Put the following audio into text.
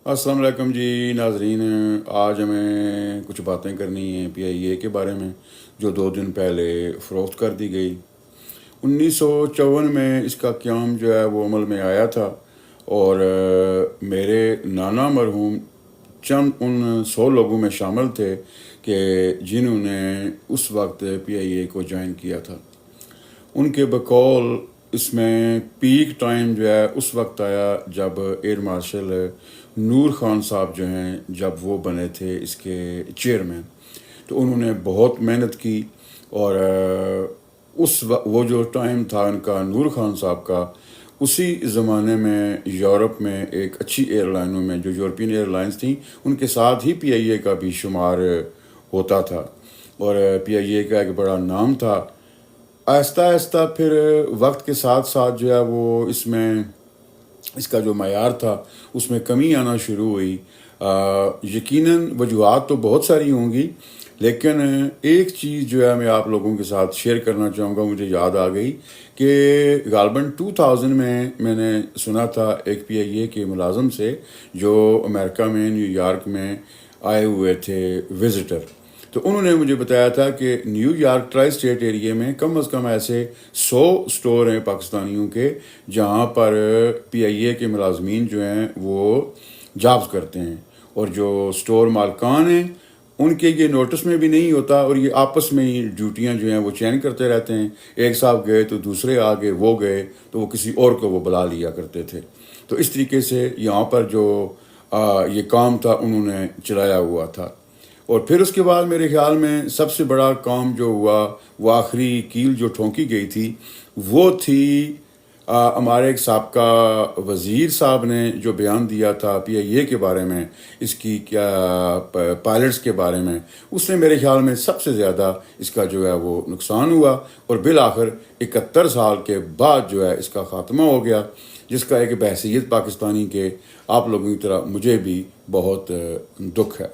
السلام علیکم جی ناظرین، آج ہمیں کچھ باتیں کرنی ہیں پی آئی اے کے بارے میں جو 2 دن پہلے فروخت کر دی گئی۔ 1954 میں اس کا قیام جو ہے وہ عمل میں آیا تھا، اور میرے نانا مرحوم چند ان 100 لوگوں میں شامل تھے کہ جنہوں نے اس وقت پی آئی اے کو جوائن کیا تھا۔ ان کے بقول اس میں پیک ٹائم جو ہے اس وقت آیا جب ایئر مارشل نور خان صاحب جو ہیں، جب وہ بنے تھے اس کے چیئرمین، تو انہوں نے بہت محنت کی، اور وہ جو ٹائم تھا ان کا نور خان صاحب کا، اسی زمانے میں یورپ میں ایک اچھی ایئر لائنوں میں جو یورپین ایئر لائنز تھیں ان کے ساتھ ہی پی آئی اے کا بھی شمار ہوتا تھا، اور پی آئی اے کا ایک بڑا نام تھا۔ آہستہ آہستہ پھر وقت کے ساتھ ساتھ جو ہے وہ اس کا جو معیار تھا اس میں کمی آنا شروع ہوئی۔ یقیناً وجوہات تو بہت ساری ہوں گی، لیکن ایک چیز جو ہے میں آپ لوگوں کے ساتھ شیئر کرنا چاہوں گا، مجھے یاد آ گئی کہ غالباً 2000 میں نے سنا تھا ایک پی آئی اے کے ملازم سے جو امریکہ میں نیو یارک میں آئے ہوئے تھے وزٹر، تو انہوں نے مجھے بتایا تھا کہ نیو یارک ٹرائی اسٹیٹ ایریے میں کم از کم ایسے 100 سٹور ہیں پاکستانیوں کے جہاں پر پی آئی اے کے ملازمین جو ہیں وہ جابز کرتے ہیں، اور جو سٹور مالکان ہیں ان کے یہ نوٹس میں بھی نہیں ہوتا، اور یہ آپس میں ہی ڈیوٹیاں جو ہیں وہ چین کرتے رہتے ہیں۔ ایک صاحب گئے تو دوسرے آگے، وہ گئے تو وہ کسی اور کو وہ بلا لیا کرتے تھے۔ تو اس طریقے سے یہاں پر جو یہ کام تھا انہوں نے چلایا ہوا تھا۔ اور پھر اس کے بعد میرے خیال میں سب سے بڑا کام جو ہوا، وہ آخری کیل جو ٹھونکی گئی تھی وہ تھی ہمارے ایک سابقہ وزیر صاحب نے جو بیان دیا تھا پی آئی اے کے بارے میں، اس کی کیا پائلٹس کے بارے میں، اس نے میرے خیال میں سب سے زیادہ اس کا جو ہے وہ نقصان ہوا، اور بالآخر 71 سال کے بعد جو ہے اس کا خاتمہ ہو گیا، جس کا ایک بحثیت پاکستانی کے آپ لوگوں کی طرح مجھے بھی بہت دکھ ہے۔